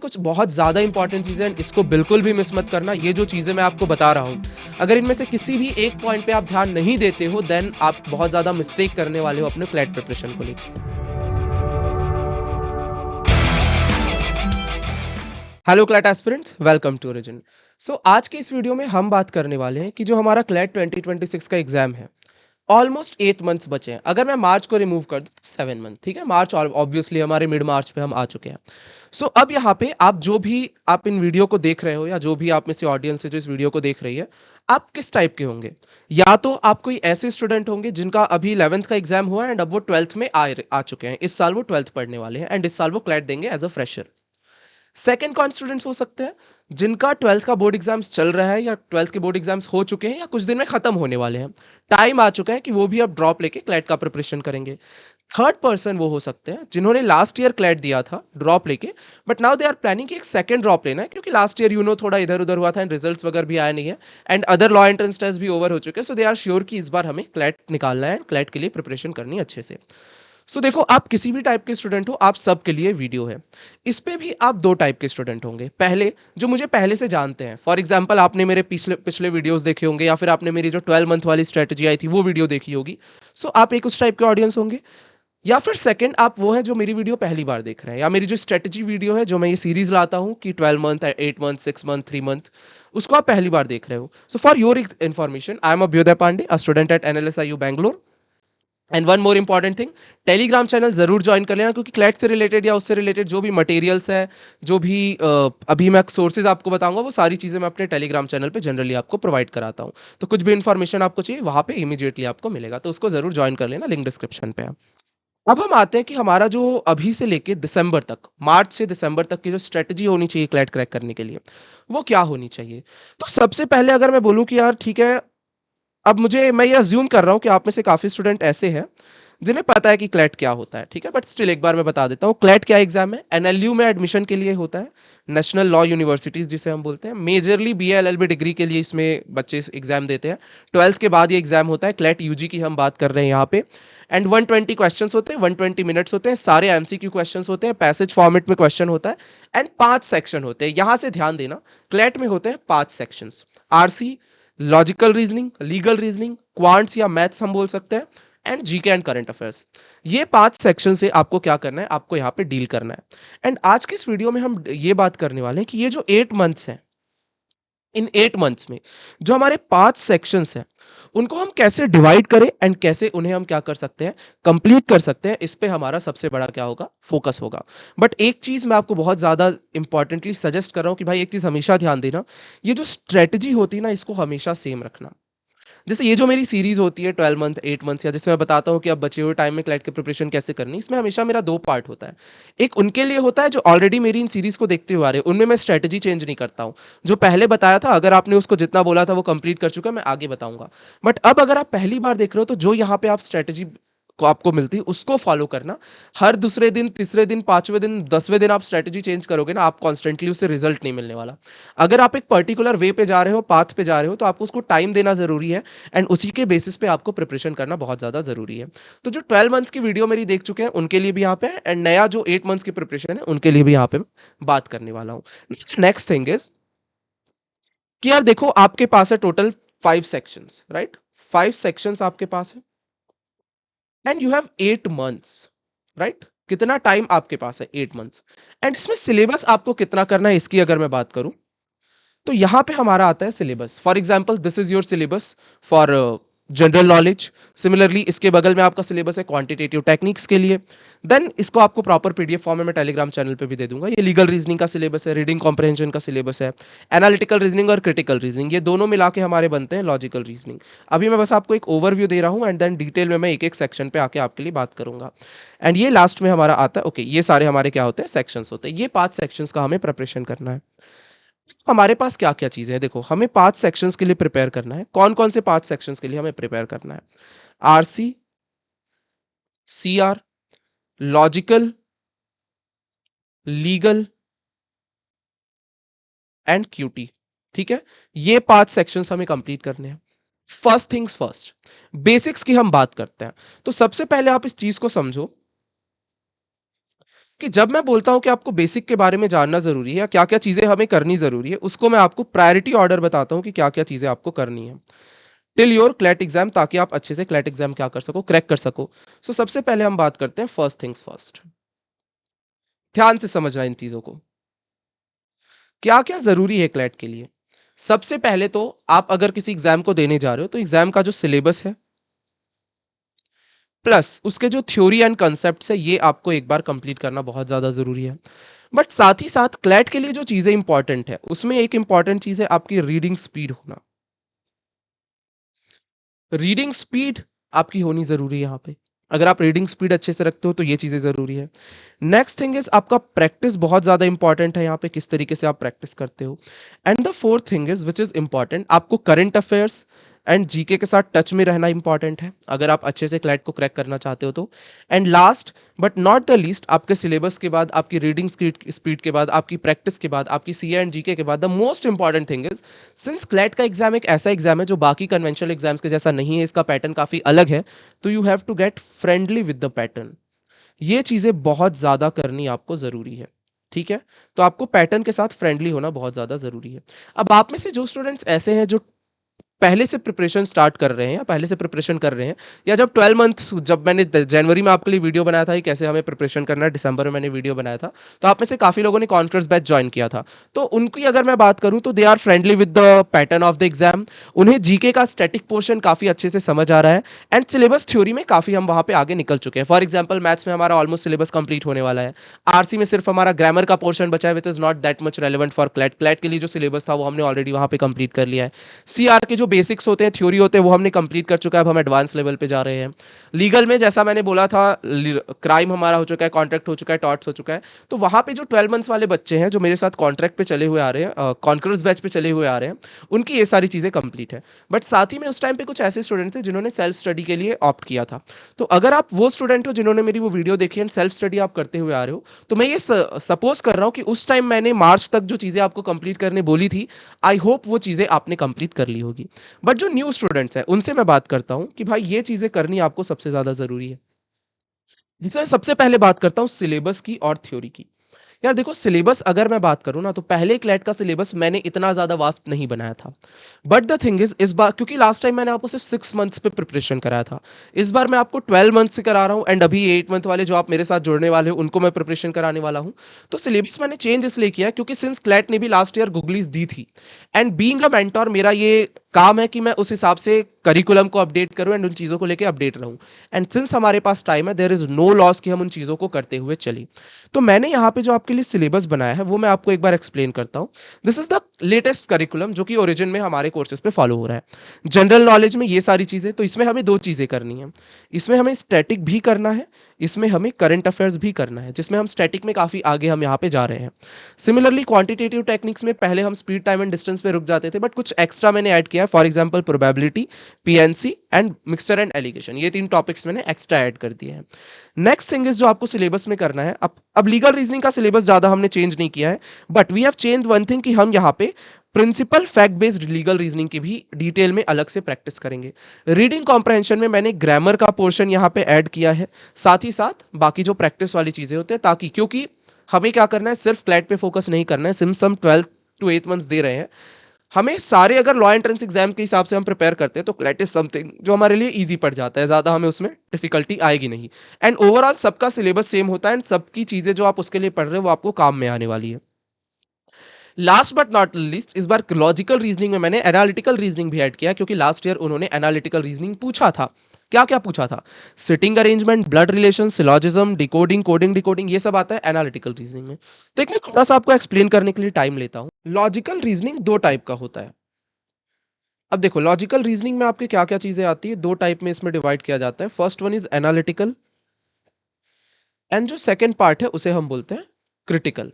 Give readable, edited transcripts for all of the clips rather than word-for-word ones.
कुछ बहुत ज़्यादा इंपॉर्टेंट चीज़ें हैं, इसको बिल्कुल भी मिस मत करना। ये जो चीज़ें मैं आपको बता रहा हूँ, अगर इनमें से किसी भी एक पॉइंट पे आप ध्यान नहीं देते हो, देन आप बहुत ज़्यादा मिस्टेक करने वाले हो अपने क्लैट प्रिपरेशन को लेके। Hello CLAT aspirants, welcome to Origin. So आज के इस वीडियो में हम बात करने वाले हैं कि जो हमारा क्लैट 2026 का एग्जाम है, ऑलमोस्ट 8 मंथ्स बचे हैं। अगर मैं मार्च को रिमूव कर दूं तो 7 मंथ, ठीक है। मार्च ऑब्वियसली हमारे मिड मार्च पे हम आ चुके हैं। सो अब यहाँ पे आप जो भी आप इन वीडियो को देख रहे हो या जो भी आप में से ऑडियंस है जो इस वीडियो को देख रही है, आप किस टाइप के होंगे? या तो आप कोई ऐसे स्टूडेंट होंगे जिनका अभी 11th का एग्जाम हुआ है एंड अब वो 12th में आ चुके हैं। इस साल वो 12th पढ़ने वाले हैं एंड इस साल वो क्लैट देंगे एज अ फ्रेशर। सेकंड कौन स्टूडेंट्स हो सकते हैं? जिनका 12th का बोर्ड एग्जाम्स चल रहा है या 12th के बोर्ड एग्जाम्स हो चुके हैं या कुछ दिन में खत्म होने वाले हैं। टाइम आ चुका है कि वो भी अब ड्रॉप लेके क्लैट का प्रिपरेशन करेंगे। थर्ड पर्सन वो हो सकते हैं जिन्होंने लास्ट ईयर क्लैट दिया था ड्रॉप लेके, but now they are planning कि एक सेकंड ड्रॉप लेना है, क्योंकि लास्ट ईयर थोड़ा इधर उधर हुआ था एंड रिजल्ट्स वगैरह भी आए नहीं है and other law entrance test भी ओवर हो चुके हैं। सो दे आर श्योर कि इस बार हमें क्लैट निकालना है एंड क्लैट के लिए प्रिपरेशन करनी है अच्छे से। सो देखो, आप किसी भी टाइप के स्टूडेंट हो, आप सबके लिए वीडियो है। इस पे भी आप दो टाइप के स्टूडेंट होंगे। पहले, जो मुझे पहले से जानते हैं, फॉर एग्जांपल आपने मेरे पिछले पिछले वीडियोस देखे होंगे या फिर आपने मेरी जो 12 मंथ वाली स्ट्रेटजी आई थी वो वीडियो देखी होगी। सो आप एक उस टाइप के ऑडियंस होंगे। या फिर सेकंड, आप वो हैं जो मेरी वीडियो पहली बार देख रहे हैं, या मेरी जो स्ट्रेटजी वीडियो है जो मैं ये सीरीज लाता हूँ कि 12 मंथ, 8 मंथ, 6 मंथ, 3 मंथ, उसको आप पहली बार देख रहे हो। So for your information, I am Abhyuday Pandey, a student at NLSIU Bangalore. And one more important thing, Telegram channel जरूर ज्वाइन कर लेना, क्योंकि क्लैट से रिलेटेड या उससे रिलेटेड जो भी मटेरियल्स है, जो भी अभी मैं सोर्सेज आपको बताऊंगा, वो सारी चीज़ें मैं अपने टेलीग्राम चैनल पे जनरली आपको प्रोवाइड कराता हूँ। तो कुछ भी इंफॉर्मेशन आपको चाहिए वहाँ पे इमीडिएटली आपको मिलेगा, तो उसको जरूर ज्वाइन कर लेना, लिंक डिस्क्रिप्शन पे है। अब हम आते हैं कि हमारा जो अभी से लेके दिसंबर तक, मार्च से दिसंबर तक की जो स्ट्रेटजी होनी चाहिए क्लैट क्रैक करने के लिए, वो क्या होनी चाहिए। तो सबसे पहले अगर मैं बोलूं कि यार ठीक है, अब मैं ये अज्यूम कर रहा हूँ कि आप में से काफी स्टूडेंट ऐसे हैं जिन्हें पता है कि क्लैट क्या होता है, ठीक है। बट स्टिल एक बार मैं बता देता हूँ, क्लैट क्या एग्जाम है। एनएलयू में एडमिशन के लिए होता है, नेशनल लॉ यूनिवर्सिटीज जिसे हम बोलते हैं। मेजरली बीए एलएलबी डिग्री के लिए इसमें बच्चे एग्जाम देते हैं। 12th के बाद ये एग्जाम होता है। क्लैट यूजी की हम बात कर रहे हैं यहाँ पे। एंड 120 क्वेश्चंस होते हैं, 120 मिनट्स होते हैं, सारे एमसीक्यू क्वेश्चंस होते हैं, पैसेज फॉर्मेट में क्वेश्चन होता है एंड 5 सेक्शन होते हैं। यहां से ध्यान देना, क्लैट में होते हैं 5 sections. RC, logical reasoning, legal reasoning, quants या मैथ्स हम बोल सकते हैं, and GK and current affairs. ये 5 सेक्शन से आपको क्या करना है, आपको यहाँ पे डील करना है। एंड आज के इस वीडियो में हम ये बात करने वाले हैं कि ये जो 8 मंथ्स हैं, इन 8 मंथ्स में जो हमारे 5 सेक्शंस हैं, उनको हम कैसे डिवाइड करें एंड कैसे उन्हें हम क्या कर सकते हैं, कंप्लीट कर सकते हैं, इस पे हमारा सबसे बड़ा क्या होगा, फोकस होगा। बट एक चीज मैं आपको बहुत ज्यादा इंपॉर्टेंटली सजेस्ट कर रहा हूं कि भाई एक चीज हमेशा ध्यान देना, ये जो स्ट्रेटजी होती है ना, इसको हमेशा सेम रखना। जैसे ये जो मेरी सीरीज होती है 12 मंथ, 8 मंथ्स, या जिसमें मैं बताता हूँ कि अब बचे हुए टाइम में क्लैट की प्रिपरेशन कैसे करनी, इसमें हमेशा मेरा दो पार्ट होता है। एक उनके लिए होता है जो ऑलरेडी मेरी इन सीरीज को देखते हुए आ रहे हैं, उनमें मैं स्ट्रेटजी चेंज नहीं करता हूँ। जो पहले बताया था, अगर आपने उसको जितना बोला था वो कंप्लीट कर चुका है, मैं आगे बताऊंगा। बट अब अगर आप पहली बार देख रहे हो, तो जो यहाँ पे आप स्ट्रेटजी को आपको मिलती है उसको फॉलो करना। हर दूसरे दिन, तीसरे दिन, पांचवें दिन, 10वें दिन आप स्ट्रेटजी चेंज करोगे ना, आप कॉन्स्टेंटली उससे रिजल्ट नहीं मिलने वाला। अगर आप एक पर्टिकुलर वे पे जा रहे हो, पाथ पे जा रहे हो, तो आपको उसको टाइम देना जरूरी है एंड उसी के बेसिस पे आपको प्रिपरेशन करना बहुत ज़्यादा ज़रूरी है। तो जो 12 मंथ्स की वीडियो मेरी देख चुके हैं उनके लिए भी यहाँ पे है, एंड नया जो 8 मंथ्स की प्रिपरेशन है उनके लिए भी यहाँ पे मैं बात करने वाला हूँ। नेक्स्ट थिंग इज कि यार देखो, आपके पास है टोटल 5 सेक्शंस, राइट। 5 सेक्शंस आपके पास है and you have 8 months, right. कितना टाइम आपके पास है? 8 मंथ्स। एंड इसमें सिलेबस आपको कितना करना है इसकी अगर मैं बात करूं, तो यहां पे हमारा आता है syllabus. For example, this is your syllabus for general knowledge. Similarly इसके बगल में आपका सिलेबस है क्वांटिटेटिव टेक्निक्स के लिए। देन इसको आपको प्रॉपर पीडीएफ फॉर्म में मैं टेलीग्राम चैनल पे भी दे दूंगा। ये लीगल रीजनिंग का सिलेबस है, रीडिंग कॉम्प्रहेंशन का सिलेबस है, एनालिटिकल रीजनिंग और क्रिटिकल रीजनिंग, ये दोनों मिला के हमारे बनते हैं लॉजिकल रीजनिंग। अभी मैं बस आपको एक ओवरव्यू दे रहा हूँ एंड देन डिटेल में मैं एक एक सेक्शन पे आके आपके लिए बात करूंगा। एंड ये लास्ट में हमारा आता है, ओके, ये सारे हमारे क्या होते हैं, सेक्शंस होते हैं। ये 5 सेक्शंस का हमें प्रिपरेशन करना है। हमारे पास क्या क्या चीजें हैं, देखो, हमें 5 सेक्शंस के लिए प्रिपेयर करना है। कौन कौन से 5 सेक्शंस के लिए हमें प्रिपेयर करना है? RC, CR, logical, legal and QT, ठीक है। ये 5 सेक्शंस हमें कंप्लीट करने हैं। फर्स्ट थिंग्स फर्स्ट, बेसिक्स की हम बात करते हैं। तो सबसे पहले आप इस चीज को समझो कि जब मैं बोलता हूँ कि आपको बेसिक के बारे में जानना ज़रूरी है या क्या-क्या चीज़ें हमें करनी ज़रूरी है, उसको मैं आपको प्रायोरिटी ऑर्डर बताता हूँ कि क्या-क्या चीज़ें आपको करनी है। टिल योर क्लैट एग्ज़ाम, ताकि आप अच्छे से क्लैट एग्ज़ाम क्या कर सको, क्रैक कर सको। सो सबसे पहले हम बात करते हैं फर्स्ट थिंग्स फर्स्ट। ध्यान से समझना इन चीज़ों को। क्या-क्या ज़रूरी है क्लैट के लिए? सबसे पहले तो आप अगर किसी एग्ज़ाम को देने जा रहे हो, तो एग्ज़ाम का जो सिलेबस है, प्लस उसके जो थ्योरी एंड कॉन्सेप्ट्स है, ये आपको एक बार कंप्लीट करना बहुत ज़्यादा ज़रूरी है। बट साथ ही साथ क्लैट के लिए जो चीज़ें इंपॉर्टेंट है, उसमें एक इंपॉर्टेंट चीज़ है आपकी रीडिंग स्पीड होना। रीडिंग स्पीड आपकी होनी ज़रूरी है यहाँ पे। अगर आप रीडिंग स्पीड अच्छे से रखते हो, तो ये चीज़ें ज़रूरी है। नेक्स्ट थिंग इज़ आपका प्रैक्टिस बहुत ज़्यादा इंपॉर्टेंट है यहाँ पे, किस तरीके से आप प्रैक्टिस करते हो। And the fourth thing is which is important, आपको करंट अफेयर्स एंड जीके के साथ टच में रहना इंपॉर्टेंट है, अगर आप अच्छे से क्लैट को क्रैक करना चाहते हो तो। And last but not the least, आपके सिलेबस के बाद, आपकी रीडिंग स्पीड स्पीड के बाद, आपकी प्रैक्टिस के बाद, आपकी सीए एंड जीके के बाद, the most important thing is, since CLAT का एग्जाम एक ऐसा एग्जाम है जो बाकी कन्वेंशनल एग्जाम्स के जैसा नहीं है, इसका पैटर्न काफ़ी अलग है, तो you have to get friendly with the pattern. ये चीज़ें बहुत ज़्यादा करनी आपको ज़रूरी है, ठीक है? तो आपको पैटर्न के साथ फ्रेंडली होना बहुत ज़्यादा ज़रूरी है। अब आप में से जो स्टूडेंट्स ऐसे हैं जो पहले से प्रिपरेशन स्टार्ट कर रहे हैं या पहले से प्रिपरेशन कर रहे हैं, या जब 12 मंथ्स, जब मैंने जनवरी में आपके लिए वीडियो बनाया था कि कैसे हमें प्रिपरेशन करना है, दिसंबर में मैंने वीडियो बनाया था, तो आप में से काफ़ी लोगों ने कॉन्फ्रेंस बैच ज्वाइन किया था। तो उनकी अगर मैं बात करूं, तो they are friendly with the pattern of the exam. उन्हें जीके का स्टैटिक पोर्शन काफ़ी अच्छे से समझ आ रहा है, एंड सिलेबस थ्योरी में काफ़ी हम वहाँ पे आगे निकल चुके हैं। फॉर एग्जाम्पल मैथ्स में हमारा ऑलमोस्ट सिलेबस कंप्लीट होने वाला है। आरसी में सिर्फ हमारा ग्रामर का पोर्शन बचा है, which is not that much relevant for CLAT. CLAT के लिए जो सिलेबस था वो हमने ऑलरेडी वहाँ पे कंप्लीट कर लिया है। सीआर के जो बेसिक्स होते हैं, थ्योरी होते हैं, वो हमने कंप्लीट कर चुका है, अब हम एडवांस लेवल पे जा रहे हैं। लीगल में जैसा मैंने बोला था, क्राइम हमारा हो चुका है, कॉन्ट्रैक्ट हो चुका है, टॉर्ट्स हो चुका है। तो वहाँ पे जो 12 मंथ्स वाले बच्चे हैं जो मेरे साथ कॉन्ट्रैक्ट पे चले हुए आ रहे हैं, कॉन्करस बैच पे चले हुए आ रहे हैं, उनकी ये सारी चीज़ें कंप्लीट है। बट साथ ही में उस टाइम पे कुछ ऐसे स्टूडेंट थे जिन्होंने सेल्फ स्टडी के लिए ऑप्ट किया था। तो अगर आप वो स्टूडेंट हो जिन्होंने मेरी वो वीडियो देखी एंड सेल्फ स्टडी आप करते हुए आ रहे हो, तो मैं ये सपोज कर रहा हूँ कि उस टाइम मैंने मार्च तक जो चीज़ें आपको कंप्लीट करने बोली थी, आई होप वो चीज़ें आपने कंप्लीट कर ली होगी। बट जो न्यू स्टूडेंट्स हैं, उनसे मैं बात करता हूँ कि भाई ये चीज़ें करनी आपको सबसे ज़्यादा ज़रूरी है। जिसमें सबसे पहले बात करता हूँ सिलेबस की और थ्योरी की। यार देखो, सिलेबस अगर मैं बात करूँ ना, तो पहले क्लैट का सिलेबस मैंने इतना ज़्यादा वास्ट नहीं बनाया था। बट द थिंग इज़, इस बार क्योंकि लास्ट टाइम मैंने आपको सिर्फ 6 मंथ्स पे प्रिपरेशन कराया था, इस बार मैं आपको 12 मंथ से करा रहा हूँ, एंड अभी 8 मंथ वाले जो आप मेरे साथ जुड़ने वाले हो, उनको मैं प्रिपरेशन कराने वाला हूँ। तो सिलेबस मैंने चेंज इसलिए किया क्योंकि सिंस क्लैट ने भी लास्ट ईयर गूगलीज दी थी, एंड बीइंग अ मेंटर मेरा ये काम है कि मैं उस हिसाब से करिकुलम को अपडेट करूं एंड उन चीज़ों को लेके अपडेट रहूं। एंड सिंस हमारे पास टाइम है, देयर इज़ नो लॉस कि हम उन चीज़ों को करते हुए चलें। तो मैंने यहाँ पे जो आपके लिए सिलेबस बनाया है, वो मैं आपको एक बार एक्सप्लेन करता हूँ। This is the latest curriculum जो कि ओरिजिन में हमारे कोर्सेज पे फॉलो हो रहा है। जनरल नॉलेज में ये सारी चीज़ें, तो इसमें हमें दो चीज़ें करनी है। इसमें हमें स्टैटिक भी करना है, इसमें हमें करंट अफेयर्स भी करना है, जिसमें हम स्टैटिक में काफ़ी आगे हम यहाँ पे जा रहे हैं। सिमिलरली क्वांटिटेटिव टेक्निक्स में पहले हम स्पीड, टाइम एंड डिस्टेंस पे रुक जाते थे, बट कुछ एक्स्ट्रा मैंने ऐड किया है। For example probability, PNC and mixture and allegation, ये 3 टॉपिक्स मैंने एक्स्ट्रा ऐड कर दिए हैं। नेक्स्ट थिंग इज जो आपको सिलेबस में करना है, अब लीगल रीजनिंग का सिलेबस ज्यादा हमने चेंज नहीं किया है, but we have change one thing कि हम यहाँ पे principle fact based legal reasoning की भी डिटेल में अलग से प्रैक्टिस करेंगे। रीडिंग कॉम्प्रहेंशन में मैंने ग्रामर का पोर्शन यहाँ पे ऐड किया है, साथ ही साथ बाकी जो प्रैक्टिस वाली चीजें होते हैं, ताकि क्योंकि हमें क्या करना है, सिर्फ क्लैट पे फोकस नहीं करना है। सिंस हम 12 to 8 मंथ्स दे रहे हैं, हमें सारे अगर लॉ एंट्रेंस एग्जाम के हिसाब से हम प्रिपेयर करते हैं, तो क्लैट इज समथिंग जो हमारे लिए इजी पड़ जाता है, ज़्यादा हमें उसमें डिफिकल्टी आएगी नहीं। एंड ओवरऑल सबका सिलेबस सेम होता है, एंड सबकी चीज़ें जो आप उसके लिए पढ़ रहे हो वो आपको काम में आने वाली है। लास्ट बट नॉट लीस्ट, इस बार लॉजिकल रीजनिंग में मैंने एनालिटिकल रीजनिंग भी ऐड किया, क्योंकि लास्ट ईयर उन्होंने एनालिटिकल रीजनिंग पूछा था। क्या क्या पूछा था? Sitting arrangement, blood relation, syllogism, decoding, coding, decoding, ये सब आता है एनालिटिकल रीजनिंग में। तो एक मैं थोड़ा सा आपको एक्सप्लेन करने के लिए टाइम लेता हूँ। लॉजिकल रीजनिंग दो टाइप का होता है। अब देखो, लॉजिकल रीजनिंग में आपके क्या क्या चीजें आती है, दो टाइप में इसमें डिवाइड किया जाता है। First one is analytical, and जो सेकंड पार्ट है उसे हम बोलते हैं क्रिटिकल।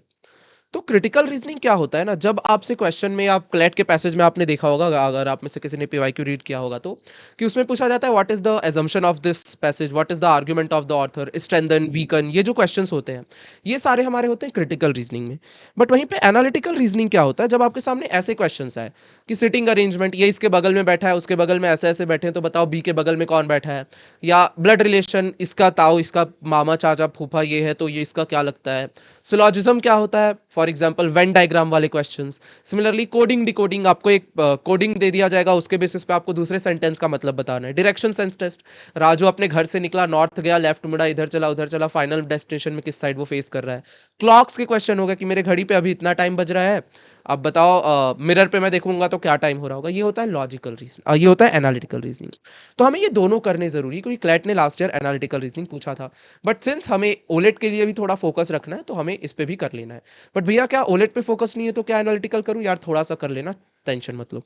तो क्रिटिकल रीजनिंग क्या होता है ना, जब आपसे क्वेश्चन में आप क्लैट के पैसेज में आपने देखा होगा, अगर आप में से किसी ने पीवाईक्यू रीड किया होगा तो, कि उसमें पूछा जाता है what is the assumption of this passage, what is the argument of the author, strengthen weaken, ये जो क्वेश्चंस होते हैं ये सारे हमारे होते हैं क्रिटिकल रीजनिंग में। बट वहीं पे एनालिटिकल रीजनिंग क्या होता है, जब आपके सामने ऐसे क्वेश्चंस आए कि सिटिंग अरेंजमेंट, ये इसके बगल में बैठा है, उसके बगल में ऐसे ऐसे बैठे हैं, तो बताओ बी के बगल में कौन बैठा है, या ब्लड रिलेशन, इसका ताऊ इसका मामा चाचा फूफा ये है तो ये इसका क्या लगता है, सिलॉजिज्म क्या होता है, फॉर एग्जांपल वेन डायग्राम वाले क्वेश्चंस। सिमिलरली कोडिंग डिकोडिंग, आपको एक कोडिंग दे दिया जाएगा, उसके बेसिस पे आपको दूसरे सेंटेंस का मतलब बताना है। डायरेक्शन सेंस टेस्ट, राजू अपने घर से निकला, नॉर्थ गया, लेफ्ट मुड़ा, इधर चला उधर चला, फाइनल डेस्टिनेशन में किस साइड वो फेस कर रहा है। क्लॉक्स के क्वेश्चन होगा कि मेरे घड़ी पे अभी इतना टाइम बज रहा है, अब बताओ मिरर पे मैं देखूंगा तो क्या टाइम हो रहा होगा। ये होता है लॉजिकल रीजनिंग, ये होता है एनालिटिकल रीजनिंग। तो हमें ये दोनों करने जरूरी है, क्योंकि क्लैट ने लास्ट ईयर एनालिटिकल रीजनिंग पूछा था। बट सिंस हमें ओलेट के लिए भी थोड़ा फोकस रखना है तो हमें इस पे भी कर लेना है। बट भैया क्या ओलेट पे फोकस नहीं है तो क्या एनालिटिकल करूं यार, थोड़ा सा कर लेना, टेंशन मत लो।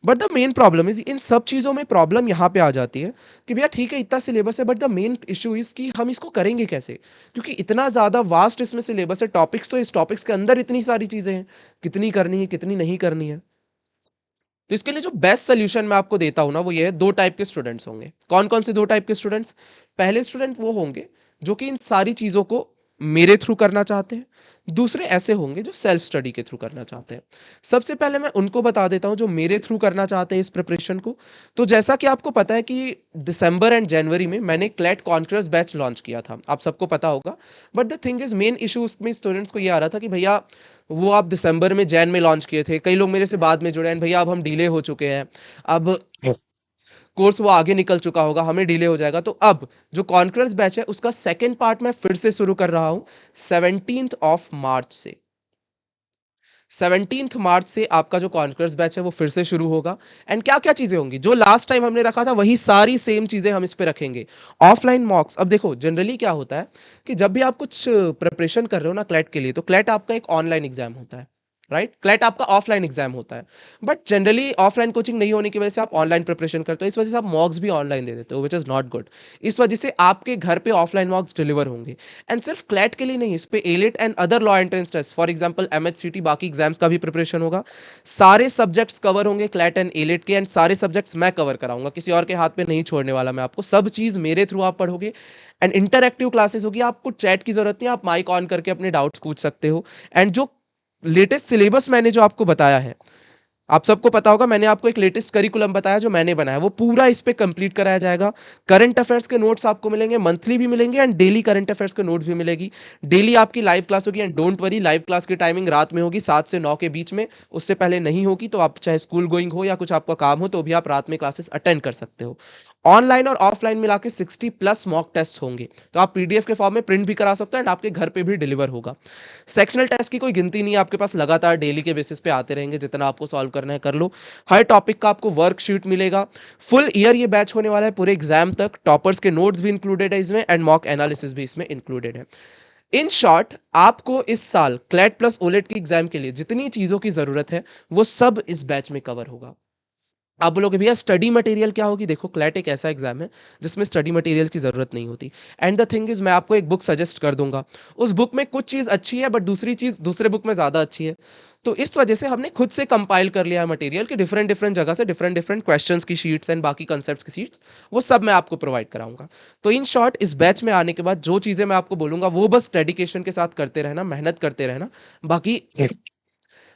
But the main problem is, इन सब चीजों में प्रॉब्लम यहाँ पे आ जाती है कि भैया ठीक है इतना सिलेबस है, but the main issue is कि हम इसको करेंगे कैसे, क्योंकि इतना ज्यादा वास्ट इसमें सिलेबस है, टॉपिक्स तो इस टॉपिक्स के अंदर इतनी सारी चीजें हैं, कितनी करनी है कितनी नहीं करनी है। तो इसके लिए जो बेस्ट सोल्यूशन मैं आपको देता हूं ना, वो ये है, दो टाइप के स्टूडेंट्स होंगे। कौन कौन से दो टाइप के स्टूडेंट्स? पहले स्टूडेंट वो होंगे जो कि इन सारी चीजों को मेरे थ्रू करना चाहते हैं। दूसरे ऐसे होंगे जो सेल्फ स्टडी के थ्रू करना चाहते हैं। सबसे पहले मैं उनको बता देता हूं जो मेरे थ्रू करना चाहते हैं इस प्रिपरेशन को। तो जैसा कि आपको पता है कि दिसंबर एंड जनवरी में मैंने क्लैट कॉन्फ्रेंस बैच लॉन्च किया था, आप सबको पता होगा। But the thing is, main issue उसमें स्टूडेंट्स को ये आ रहा था कि भैया वो आप दिसंबर में जैन में लॉन्च किए थे, कई लोग मेरे से बाद में जुड़े हैं, भैया अब हम डिले हो चुके हैं, अब कोर्स वो आगे निकल चुका होगा, हमें डिले हो जाएगा। तो अब जो कॉन्फ्रेंस बैच है उसका सेकेंड पार्ट मैं फिर से शुरू कर रहा हूं 17 मार्च से। 17 मार्च से आपका जो कॉन्फ्रेंस बैच है वो फिर से शुरू होगा। एंड क्या क्या चीजें होंगी जो लास्ट टाइम हमने रखा था, वही सारी सेम चीजें हम इस पे रखेंगे। ऑफलाइन मॉक्स, अब देखो जनरली क्या होता है कि जब भी आप कुछ प्रिपरेशन कर रहे हो ना क्लैट के लिए, तो क्लैट आपका एक ऑनलाइन एग्जाम होता है, राइट? क्लैट आपका ऑफलाइन एग्जाम होता है। बट जनरली ऑफलाइन कोचिंग नहीं होने की वजह से आप ऑनलाइन प्रिपरेशन करते हो, इस वजह से आप मॉक्स भी ऑनलाइन दे देते हो, विच इज नॉट गुड। इस वजह से आपके घर पे ऑफलाइन मॉक्स डिलीवर होंगे। एंड सिर्फ क्लैट के लिए नहीं, इस पे AILET and other law entrance test, for example MHCET, बाकी एग्जाम्स का भी प्रिपरेशन होगा। सारे सब्जेक्ट्स कवर होंगे क्लैट एंड एलिट के, एंड सारे सब्जेक्ट्स मैं कवर कराऊंगा, किसी और के हाथ पे नहीं छोड़ने वाला मैं आपको, सब चीज मेरे थ्रू आप पढ़ोगे। एंड इंटरएक्टिव क्लासेस होगी, आपको चैट की जरूरत नहीं, आप माइक ऑन करके अपने डाउट्स पूछ सकते हो। एंड जो लेटेस्ट सिलेबस मैंने जो आपको बताया है, आप सबको पता होगा, मैंने आपको एक लेटेस्ट करिकुलम बताया जो मैंने बनाया, वो पूरा इस पे कंप्लीट कराया जाएगा। करंट अफेयर्स के नोट्स आपको मिलेंगे, मंथली भी मिलेंगे एंड डेली करंट अफेयर्स के नोट्स भी मिलेगी। डेली आपकी लाइव क्लास होगी, and don't worry, live class की टाइमिंग रात में होगी 7 से 9 के बीच में, उससे पहले नहीं होगी। तो आप चाहे स्कूल गोइंग हो या कुछ आपका काम हो तो भी आप रात में क्लासेस अटेंड कर सकते हो। ऑनलाइन और ऑफलाइन मिला के 60+ मॉक टेस्ट होंगे, तो आप पीडीएफ के फॉर्म में प्रिंट भी करा सकते हो एंड आपके घर पे भी डिलीवर होगा। सेक्शनल टेस्ट की कोई गिनती नहीं है आपके पास, लगातार डेली के बेसिस पे आते रहेंगे, जितना आपको सॉल्व करना है कर लो। हर टॉपिक का आपको वर्कशीट मिलेगा। फुल ईयर ये बैच होने वाला है, पूरे एग्जाम तक। टॉपर्स के नोट्स भी इंक्लूडेड है इसमें, एंड मॉक एनालिसिस भी इसमें इंक्लूडेड है। इन शॉर्ट, आपको इस साल क्लैट प्लस ओलेट की एग्जाम के लिए जितनी चीजों की जरूरत है वो सब इस बैच में कवर होगा। आप बोलोगे भैया स्टडी मटेरियल क्या होगी? देखो क्लैट एक ऐसा एग्जाम है जिसमें स्टडी मटेरियल की जरूरत नहीं होती। एंड द थिंग इज, मैं आपको एक बुक सजेस्ट कर दूंगा, उस बुक में कुछ चीज अच्छी है बट दूसरी चीज दूसरे बुक में ज्यादा अच्छी है। तो इस वजह से हमने खुद से कंपाइल कर लिया है मटेरियल कि डिफरेंट डिफरेंट जगह से डिफरेंट डिफरेंट क्वेश्चंस की शीट्स एंड बाकी कंसेप्ट्स की शीट्स, वो सब मैं आपको प्रोवाइड कराऊंगा। तो इन शॉर्ट, इस बैच में आने के बाद जो चीजें मैं आपको बोलूंगा वो बस डेडिकेशन के साथ करते रहना, मेहनत करते रहना, बाकी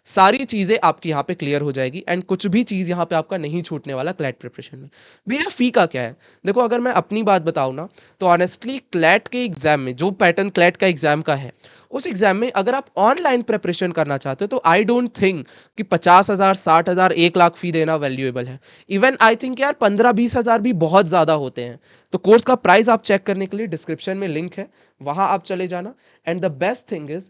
सारी चीजें आपकी यहाँ पे क्लियर हो जाएगी। एंड कुछ भी चीज यहाँ पे आपका नहीं छूटने वाला क्लैट प्रिपरेशन में। भैया फी का क्या है? देखो अगर मैं अपनी बात बताऊँ ना, तो ऑनेस्टली क्लैट के एग्जाम में जो पैटर्न क्लैट का एग्जाम का है, उस एग्जाम में अगर आप ऑनलाइन प्रिपरेशन करना चाहते हो तो आई डोंट थिंक कि 50,000, 60,000, 1 लाख फी देना वैल्यूएबल है। इवन आई थिंक यार 15-20 हज़ार भी बहुत ज्यादा होते हैं। तो कोर्स का प्राइस आप चेक करने के लिए डिस्क्रिप्शन में लिंक है, वहां आप चले जाना। And the best thing is,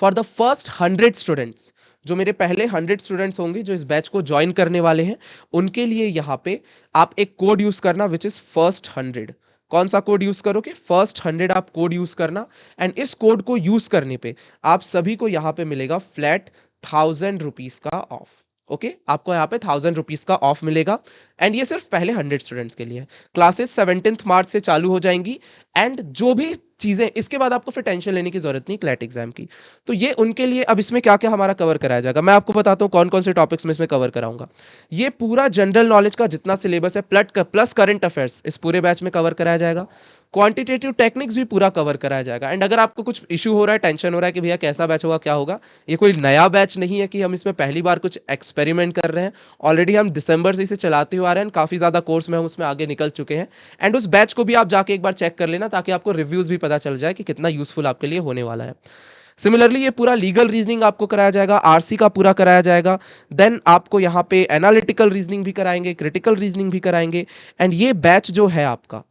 for the first 100 students, जो मेरे पहले 100 स्टूडेंट्स होंगे जो इस बैच को ज्वाइन करने वाले हैं, उनके लिए यहाँ पे आप एक कोड यूज करना विच इज फर्स्ट 100। कौन सा कोड यूज करोगे? फर्स्ट 100 आप कोड यूज करना। एंड इस कोड को यूज करने पे आप सभी को यहाँ पे मिलेगा फ्लैट 1000 रुपीज का ऑफ। ओके, आपको यहाँ पे 1000 रुपीज़ का ऑफ मिलेगा एंड ये सिर्फ पहले 100 स्टूडेंट्स के लिए है। क्लासेस 17 मार्च से चालू हो जाएंगी एंड जो भी चीज़ें इसके बाद आपको फिर टेंशन लेने की जरूरत नहीं क्लैट एग्जाम की। तो ये उनके लिए अब इसमें क्या क्या हमारा कवर कराया जाएगा मैं आपको बताता हूँ कौन कौन से टॉपिक्स में इसमें कवर कराऊंगा। ये पूरा जनरल नॉलेज का जितना सिलेबस है प्लस करंट अफेयर्स इस पूरे बैच में कवर कराया जाएगा। क्वांटिटेटिव टेक्निक्स भी पूरा कवर कराया जाएगा एंड अगर आपको कुछ इशू हो रहा है टेंशन हो रहा है कि भैया कैसा बैच होगा क्या होगा, ये कोई नया बैच नहीं है कि हम इसमें पहली बार कुछ एक्सपेरिमेंट कर रहे हैं। ऑलरेडी हम दिसंबर से इसे चलाते हुए आ रहे हैं, काफ़ी ज़्यादा कोर्स में हम उसमें आगे निकल चुके हैं एंड उस बैच को भी आप जाके एक बार चेक कर लेना ताकि आपको रिव्यूज़ भी पता चल जाए कि कितना यूजफुल आपके लिए होने वाला है। सिमिलरली ये पूरा लीगल रीजनिंग आपको कराया जाएगा, आरसी का पूरा कराया जाएगा, देन आपको यहाँ पे एनालिटिकल रीजनिंग भी कराएंगे, क्रिटिकल रीजनिंग भी कराएंगे एंड ये बैच जो है आपका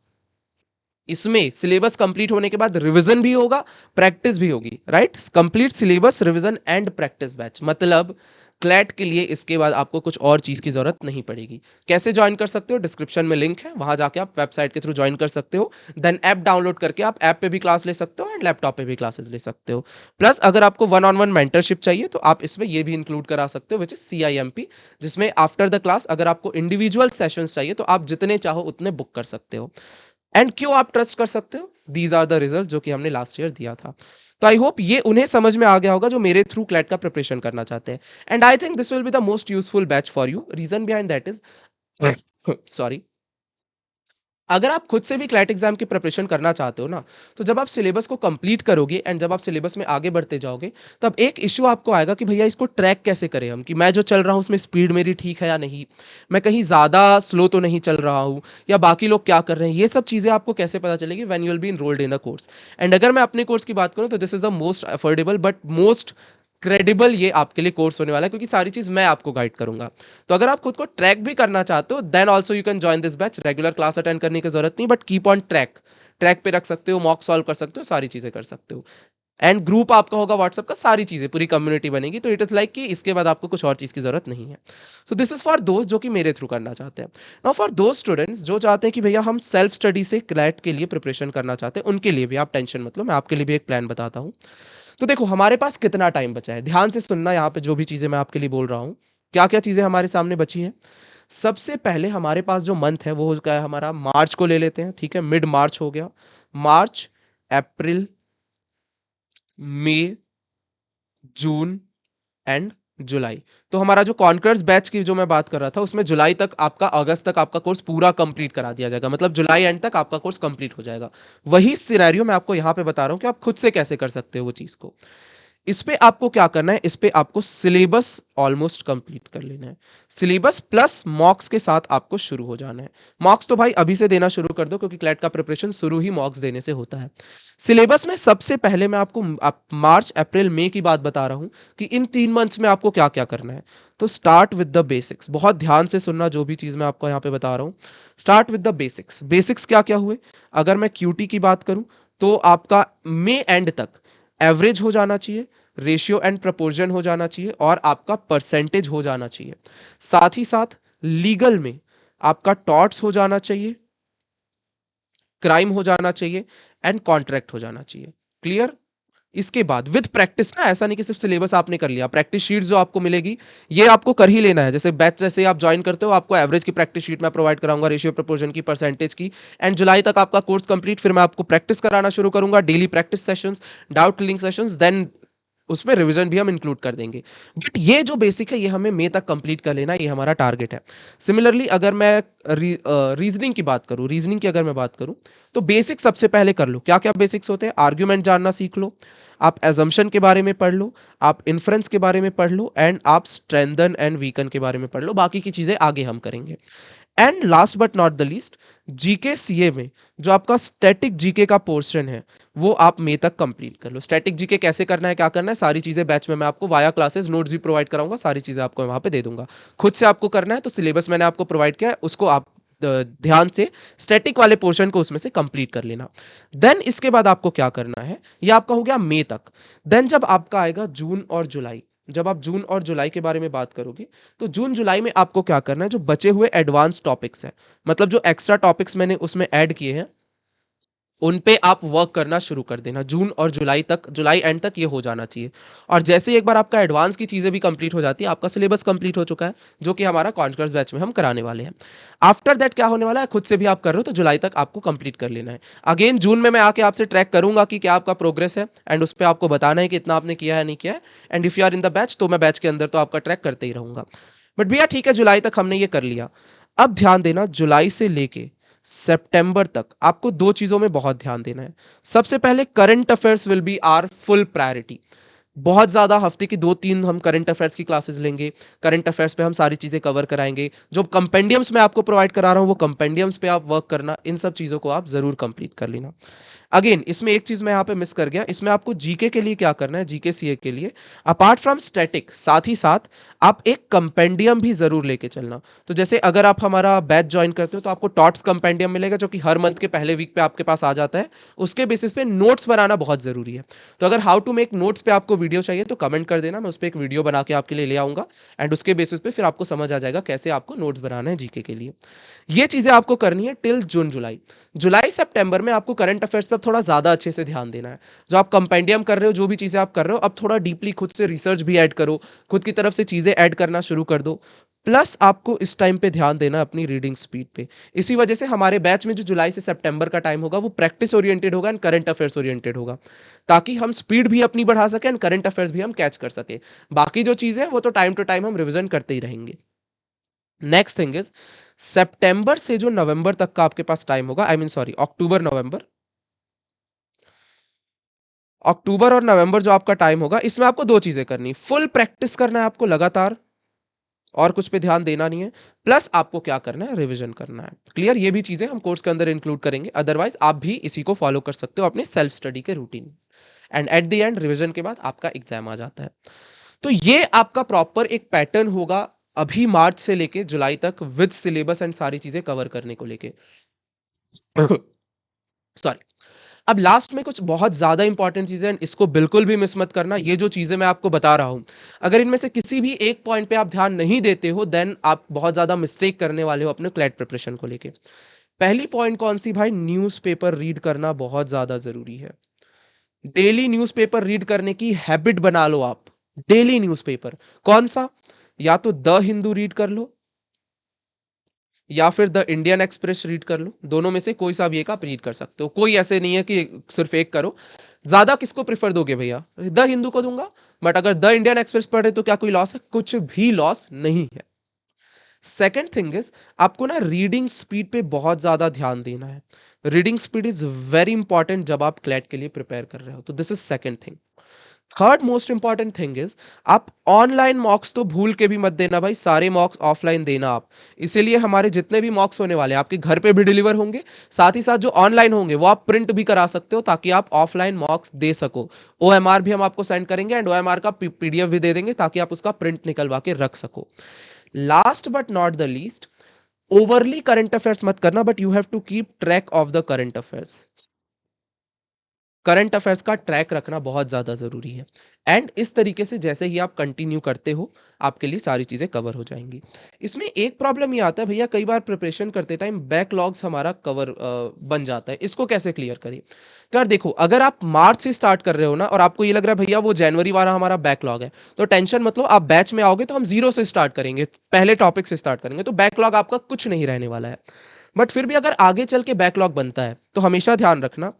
इसमें सिलेबस कंप्लीट होने के बाद रिवीजन भी होगा, प्रैक्टिस भी होगी, right. Complete syllabus revision and practice batch मतलब क्लैट के लिए इसके बाद आपको कुछ और चीज की जरूरत नहीं पड़ेगी। कैसे ज्वाइन कर सकते हो, डिस्क्रिप्शन में लिंक है, वहां जाके आप वेबसाइट के थ्रू ज्वाइन कर सकते हो। देन ऐप डाउनलोड करके आप ऐप पे भी क्लास ले सकते हो एंड लैपटॉप पे भी क्लासेस ले सकते हो। प्लस अगर आपको वन ऑन वन मेंटरशिप चाहिए तो आप इसमें ये भी इंक्लूड करा सकते हो विच इज CIMP, जिसमें आफ्टर द क्लास अगर आपको इंडिविजुअल सेशंस चाहिए तो आप जितने चाहो उतने बुक कर सकते हो। एंड क्यों आप ट्रस्ट कर सकते हो, दीज आर द रिजल्ट जो कि हमने लास्ट ईयर दिया था। तो आई होप ये उन्हें समझ में आ गया होगा जो मेरे थ्रू क्लैट का प्रिपरेशन करना चाहते हैं and I think this will be the most useful batch for you. Reason behind that is sorry, अगर आप खुद से भी क्लैट एग्जाम की प्रिपरेशन करना चाहते हो ना, तो जब आप सिलेबस को कंप्लीट करोगे एंड जब आप सिलेबस में आगे बढ़ते जाओगे तब एक इश्यू आपको आएगा कि भैया इसको ट्रैक कैसे करें हम, कि मैं जो चल रहा हूँ उसमें स्पीड मेरी ठीक है या नहीं, मैं कहीं ज़्यादा स्लो तो नहीं चल रहा हूँ, या बाकी लोग क्या कर रहे हैं, ये सब चीज़ें आपको कैसे पता चलेगी when you will be enrolled in a course. And अगर मैं अपने कोर्स की बात करूँ तो this is the most affordable but most credible ये आपके लिए कोर्स होने वाला है क्योंकि सारी चीज़ मैं आपको गाइड करूंगा। तो अगर आप खुद को ट्रैक भी करना चाहते हो then also you can join this batch. Regular class attend करने की जरूरत नहीं but keep on track, track पे रख सकते हो, मॉक सॉल्व कर सकते हो, सारी चीजें कर सकते हो। एंड ग्रुप आपका होगा व्हाट्सएप का, सारी चीजें पूरी कम्युनिटी बनेगी। तो इट इज लाइक कि इसके बाद आपको कुछ और चीज की जरूरत नहीं है। सो दिस इज फॉर दोस्त जो कि मेरे थ्रू करना चाहते हैं। नाउ फॉर दोस्त स्टूडेंट्स जो चाहते हैं कि भैया हम सेल्फ स्टडी से क्लैट के लिए प्रिपरेशन करना चाहते हैं, उनके लिए भी आप टेंशन मत लो, मैं आपके लिए भी एक प्लान बताता हूँ। तो देखो हमारे पास कितना टाइम बचा है, ध्यान से सुनना यहाँ पे जो भी चीजें मैं आपके लिए बोल रहा हूँ, क्या क्या चीजें हमारे सामने बची हैं। सबसे पहले हमारे पास जो मंथ है वो हो गया है हमारा मार्च को ले लेते हैं, ठीक है, मिड मार्च हो गया। मार्च, अप्रैल, मई, जून एंड जुलाई। तो हमारा जो कॉन्कर्स बैच की जो मैं बात कर रहा था उसमें जुलाई तक आपका, अगस्त तक आपका कोर्स पूरा कंप्लीट करा दिया जाएगा, मतलब जुलाई एंड तक आपका कोर्स कंप्लीट हो जाएगा। वही सिनेरियो मैं आपको यहाँ पे बता रहा हूँ कि आप खुद से कैसे कर सकते हो वो चीज़ को। इस पे आपको क्या करना है, इस पे आपको सिलेबस ऑलमोस्ट कंप्लीट कर लेना है। सिलेबस प्लस मॉक्स के साथ आपको शुरू हो जाना है। मॉक्स तो भाई अभी से देना शुरू कर दो क्योंकि क्लैट का प्रिपरेशन शुरू ही मॉक्स देने से होता है। सिलेबस में सबसे पहले मैं आपको मार्च अप्रैल मई की बात बता रहा हूं कि इन 3 मंथ्स में आपको क्या क्या करना है। तो स्टार्ट विद द बेसिक्स, बहुत ध्यान से सुनना जो भी चीज मैं आपको यहाँ पे बता रहा हूँ। Start with the basics. Basics क्या क्या हुए, अगर मैं क्यूटी की बात करूं तो आपका मई एंड तक एवरेज हो जाना चाहिए, रेशियो एंड प्रपोर्शन हो जाना चाहिए और आपका परसेंटेज हो जाना चाहिए। साथ ही साथ लीगल में आपका टॉर्ट्स हो जाना चाहिए, क्राइम हो जाना चाहिए एंड कॉन्ट्रैक्ट हो जाना चाहिए। क्लियर। इसके बाद विद प्रैक्टिस ना, ऐसा नहीं कि सिर्फ सिलेबस आपने कर लिया, प्रैक्टिस शीट जो आपको मिलेगी ये आपको कर ही लेना है। जैसे बैच जैसे आप ज्वाइन करते हो आपको एवरेज की प्रैक्टिस शीट मैं प्रोवाइड कराऊंगा, रेशियो प्रपोर्शन की, परसेंटेज की। एंड जुलाई तक आपका कोर्स कंप्लीट, फिर मैं आपको प्रैक्टिस कराना शुरू करूंगा, daily practice sessions, doubt clearing sessions, then उसमें रिवीजन भी हम इंक्लूड कर देंगे। बट ये जो बेसिक है ये हमें मई तक कंप्लीट कर लेना, ये हमारा टारगेट है। सिमिलरली अगर मैं रीजनिंग की बात करूं, रीजनिंग की अगर मैं बात करूं तो बेसिक सबसे पहले कर लो। क्या क्या बेसिक्स होते हैं, आर्ग्यूमेंट जानना सीख लो, आप एजम्पशन के बारे में पढ़ लो, आप इन्फ्रेंस के बारे में पढ़ लो एंड आप स्ट्रेंथन एंड वीकन के बारे में पढ़ लो। बाकी की चीजें आगे हम करेंगे। And last but not the least, GK CA में जो आपका स्टैटिक जीके का पोर्शन है वो आप मई तक कंप्लीट कर लो। स्टैटिक जीके कैसे करना है, क्या करना है, सारी चीजें बैच में मैं आपको वाया क्लासेस नोट्स भी प्रोवाइड कराऊंगा, सारी चीजें आपको वहां पे दे दूंगा। खुद से आपको करना है तो सिलेबस मैंने आपको प्रोवाइड किया है, उसको आप ध्यान से स्टैटिक वाले पोर्शन को उसमें से कंप्लीट कर लेना। देन इसके बाद आपको क्या करना है, ये आपका हो गया मई तक। देन जब आपका आएगा जून और जुलाई, जब आप जून और जुलाई के बारे में बात करोगे तो जून जुलाई में आपको क्या करना है, जो बचे हुए एडवांस टॉपिक्स हैं, मतलब जो एक्स्ट्रा टॉपिक्स मैंने उसमें ऐड किए हैं उन पे आप वर्क करना शुरू कर देना। जून और जुलाई तक, जुलाई एंड तक ये हो जाना चाहिए। और जैसे ही एक बार आपका एडवांस की चीज़ें भी कंप्लीट हो जाती है, आपका सिलेबस कंप्लीट हो चुका है, जो कि हमारा कॉन्कर्स बैच में हम कराने वाले हैं। आफ्टर दैट क्या होने वाला है, खुद से भी आप कर रहे हो तो जुलाई तक आपको कंप्लीट कर लेना है। अगेन जून में मैं आके आपसे ट्रैक करूंगा कि क्या आपका प्रोग्रेस है, एंड उस पर आपको बताना है कि इतना आपने किया है नहीं किया है। And if you are in the batch, तो मैं बैच के अंदर तो आपका ट्रैक करते ही रहूंगा। बट भैया ठीक है, जुलाई तक हमने ये कर लिया। अब ध्यान देना, जुलाई से लेके सितंबर तक आपको दो चीजों में बहुत ध्यान देना है। सबसे पहले, current affairs will be our full priority. बहुत ज़्यादा हफ्ते की 2-3 हम करंट अफेयर्स की क्लासेस लेंगे। करंट अफेयर्स पे हम सारी चीज़ें कवर कराएंगे। जो कंपेंडियम्स मैं आपको प्रोवाइड करा रहा हूँ, वो कंपेंडियम्स पे आप वर्क करना। इन सब चीज़ों को आप ज़रूर कंप्लीट कर लेना। अगेन इसमें एक चीज मैं यहाँ पे मिस कर गया, इसमें आपको जीके के लिए क्या करना है, जीके सीए के लिए अपार्ट फ्रॉम स्टैटिक, साथ ही साथ आप एक कंपेंडियम भी जरूर लेके चलना। तो जैसे अगर आप हमारा बैच ज्वाइन करते हो तो आपको टॉट्स कंपेंडियम मिलेगा, जो कि हर मंथ के पहले वीक पे आपके पास आ जाता है। उसके बेसिस पे नोट्स बनाना बहुत जरूरी है। तो अगर हाउ टू मेक नोट्स पे आपको वीडियो चाहिए तो कमेंट कर देना, मैं उस पर एक वीडियो बना के आपके लिए ले आऊंगा। एंड उसके बेसिस पे फिर आपको समझ आ जाएगा कैसे आपको नोट्स बनाना है जीके के लिए। ये चीजें आपको करनी है टिल जून जुलाई। जुलाई सितंबर में आपको करंट अफेयर्स पर थोड़ा ज्यादा अच्छे से ध्यान देना है। जो आप कंपेंडियम कर रहे हो, जो भी चीजें आप कर रहे हो, अब थोड़ा डीपली खुद से रिसर्च भी ऐड करो। खुद की तरफ से चीजें ऐड करना शुरू कर दो। प्लस आपको इस टाइम पे ध्यान देना अपनी रीडिंग स्पीड पे। इसी वजह से हमारे बैच में जो जुलाई से सितंबर का टाइम होगा, वो प्रैक्टिस ओरिएंटेड होगा एंड करंट अफेयर्स ओरिएंटेड होगा, ताकि हम स्पीड भी अपनी बढ़ा सकें एंड करंट अफेयर्स भी हम कैच कर सके। बाकी जो चीजें हैं वो तो टाइम टू टाइम हम रिविजन करते ही रहेंगे। नेक्स्ट थिंग इज, सितंबर से जो नवंबर तक का आपके पास टाइम होगा, आई मीन सॉरी, अक्टूबर नवंबर, अक्टूबर और नवंबर जो आपका टाइम होगा, इसमें आपको दो चीजें करनी, फुल प्रैक्टिस करना है आपको लगातार, और कुछ पे ध्यान देना नहीं है। प्लस आपको क्या करना है, रिवीजन करना है। क्लियर? ये भी चीजें हम कोर्स के अंदर इंक्लूड करेंगे, अदरवाइज आप भी इसी को फॉलो कर सकते हो अपने सेल्फ स्टडी के routine. And eight the and revision के बाद आपका एग्जाम आ जाता है। तो ये आपका प्रॉपर एक पैटर्न होगा अभी मार्च से लेके जुलाई तक, विद सिलेबस एंड सारी चीजें कवर करने को लेके। सॉरी। अब लास्ट में कुछ बहुत ज्यादा इंपॉर्टेंट चीजें हैं, इसको बिल्कुल भी मिस मत करना। ये जो चीजें मैं आपको बता रहा हूं, अगर इनमें से किसी भी एक पॉइंट पे आप ध्यान नहीं देते हो, देन आप बहुत ज्यादा मिस्टेक करने वाले हो अपने क्लैट प्रिपरेशन को लेके। पहली पॉइंट कौन सी भाई, न्यूज़पेपर रीड करना बहुत ज्यादा जरूरी है। डेली न्यूज़पेपर रीड करने की हैबिट बना लो आप। Daily newspaper. कौन सा? या तो द हिंदू रीड कर लो, या फिर द इंडियन एक्सप्रेस रीड कर लो। दोनों में से कोई सा भी एक आप रीड कर सकते हो, कोई ऐसे नहीं है कि सिर्फ एक करो। ज्यादा किसको प्रेफर दोगे भैया? द हिंदू को दूंगा। बट अगर द इंडियन एक्सप्रेस पढ़े तो क्या कोई लॉस है? कुछ भी लॉस नहीं है। सेकेंड थिंग इज, आपको ना रीडिंग स्पीड पे बहुत ज्यादा ध्यान देना है। Reading speed is very important जब आप क्लैट के लिए प्रिपेयर कर रहे हो, तो this is second thing. Third most important thing is, आप ऑनलाइन मॉक्स तो भूल के भी मत देना भाई, सारे मॉक्स ऑफलाइन देना आप। इसीलिए हमारे जितने भी मॉक्स होने वाले हैं आपके घर पे भी डिलीवर होंगे। साथ ही साथ जो ऑनलाइन होंगे वो आप प्रिंट भी करा सकते हो, ताकि आप ऑफलाइन मॉक्स दे सको। ओएमआर भी हम आपको सेंड करेंगे, एंड ओएमआर का पीडीएफ भी दे देंगे, ताकि आप उसका प्रिंट निकलवा के रख सको। Last but not the least, overly current affairs मत करना, but you have to keep track of the current affairs. Current affairs का ट्रैक रखना बहुत ज़्यादा ज़रूरी है। एंड इस तरीके से जैसे ही आप कंटिन्यू करते हो, आपके लिए सारी चीज़ें कवर हो जाएंगी। इसमें एक प्रॉब्लम ये आता है भैया, कई बार प्रिपरेशन करते टाइम बैकलॉग्स हमारा कवर बन जाता है। इसको कैसे क्लियर करिए? तो यार देखो, अगर आप मार्च से स्टार्ट कर रहे हो ना, और आपको ये लग रहा है भैया वो जनवरी वाला हमारा बैकलॉग है, तो टेंशन मत लो। आप बैच में आओगे तो हम जीरो से स्टार्ट करेंगे, पहले टॉपिक से स्टार्ट करेंगे, तो बैकलॉग आपका कुछ नहीं रहने वाला है। बट फिर भी अगर आगे चल के बैकलॉग बनता है, तो हमेशा ध्यान रखना,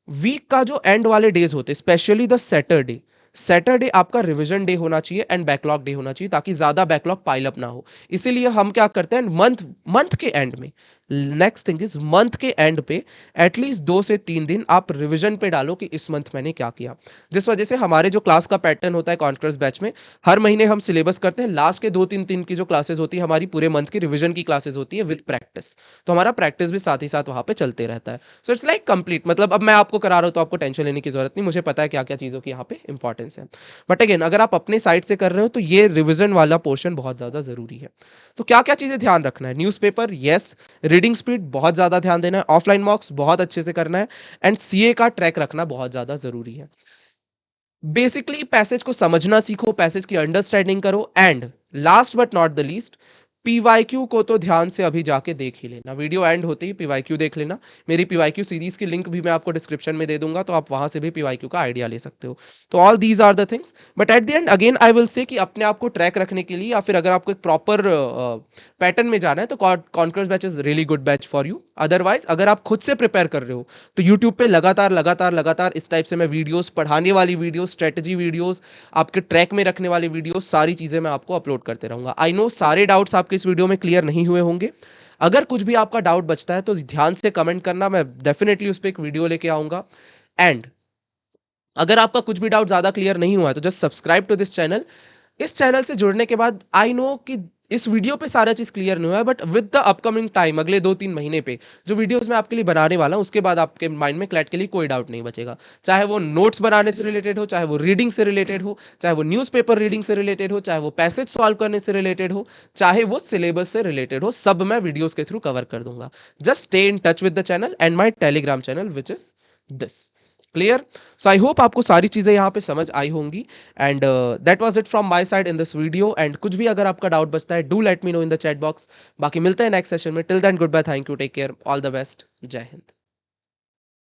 वीक का जो एंड वाले डेज होते हैं, स्पेशली द सैटरडे, सैटरडे आपका रिवीजन डे होना चाहिए एंड बैकलॉग डे होना चाहिए, ताकि ज्यादा बैकलॉग पाइल अप ना हो। इसीलिए हम क्या करते हैं, मंथ मंथ के एंड में, नेक्स्ट थिंग इज, मंथ के एंड पे एटलीस्ट 2 से 3 दिन आप रिवीजन पे डालो कि इस मंथ मैंने क्या किया। जिस वजह से हमारे जो क्लास का पैटर्न होता है कॉन्फ्रेंस बैच में, हर महीने हम सिलेबस करते हैं, लास्ट के 2-3 दिन की जो क्लासेस होती है हमारी, पूरे मंथ की रिवीजन की क्लासेस होती है विद प्रैक्टिस। तो हमारा प्रैक्टिस भी साथ ही साथ वहां पे चलते रहता है। सो इट्स लाइक कंप्लीट, मतलब अब मैं आपको करा रहा हूँ तो आपको टेंशन लेने की जरूरत नहीं, मुझे पता है क्या क्या चीज़ों की यहाँ पे इंपॉर्टेंस है। बट अगेन, अगर आप अपने साइड से कर रहे हो तो ये रिविजन वाला पोर्शन बहुत ज़्यादा ज़रूरी है। तो क्या क्या चीज़ें ध्यान रखना है? Newspaper, yes. रीडिंग स्पीड बहुत ज़्यादा ध्यान देना है। ऑफलाइन मॉक्स बहुत अच्छे से करना है। एंड सीए का ट्रैक रखना बहुत ज़्यादा ज़रूरी है। बेसिकली पैसेज को समझना सीखो, पैसेज की अंडरस्टैंडिंग करो। And last but not the least, PYQ को तो ध्यान से अभी जाके देख ही लेना, वीडियो एंड होते ही पीवाईक्यू देख लेना। मेरी पीवाईक्यू सीरीज की लिंक भी मैं आपको डिस्क्रिप्शन में दे दूंगा, तो आप वहां से भी पीवाईक्यू का आइडिया ले सकते हो। तो all these are the things, but at the end again I will say कि अपने आप को ट्रैक रखने के लिए, या फिर अगर आपको एक प्रॉपर पैटर्न में जाना है, तो conquers batch is really good batch for you. Otherwise अगर आप खुद से प्रिपेयर कर रहे हो, तो यूट्यूब पे लगातार लगातार लगातार इस टाइप से मैं वीडियोस, पढ़ाने वाली वीडियोस, स्ट्रेटजी वीडियोस, आपके ट्रैक में रखने वाली वीडियोस, सारी चीजें मैं आपको अपलोड करते रहूंगा। आई नो सारे डाउट्स आपके इस वीडियो में क्लियर नहीं हुए होंगे। अगर कुछ भी आपका डाउट बचता है तो ध्यान से कमेंट करना, मैं डेफिनेटली उस पर एक वीडियो लेके आऊंगा। एंड अगर आपका कुछ भी डाउट ज्यादा क्लियर नहीं हुआ है, तो just subscribe to this channel. इस चैनल से जुड़ने के बाद आई नो कि इस वीडियो पे सारा चीज क्लियर नहीं हुआ है, but with the upcoming time, अगले 2-3 महीने पे जो वीडियोस मैं आपके लिए बनाने वाला हूं, उसके बाद आपके माइंड में क्लैट के लिए कोई डाउट नहीं बचेगा। चाहे वो नोट्स बनाने से रिलेटेड हो, चाहे वो रीडिंग से रिलेटेड हो, चाहे वो न्यूज़पेपर रीडिंग से रिलेटेड हो, चाहे वो पैसेज सॉल्व करने से रिलेटेड हो, चाहे वो सिलेबस से रिलेटेड हो, सब मैं वीडियोस के थ्रू कवर कर दूंगा। Just stay in touch with the channel and my Telegram channel which is this. Clear? So I hope आपको सारी चीजें यहाँ पे समझ आई होंगी। And that was it from my side in this video. एंड कुछ भी अगर आपका डाउट बचता है, do let me know in the chat box. बाकी मिलते हैं नेक्स्ट सेशन में। Till then good bye, thank you, take care, all the best, जय हिंद।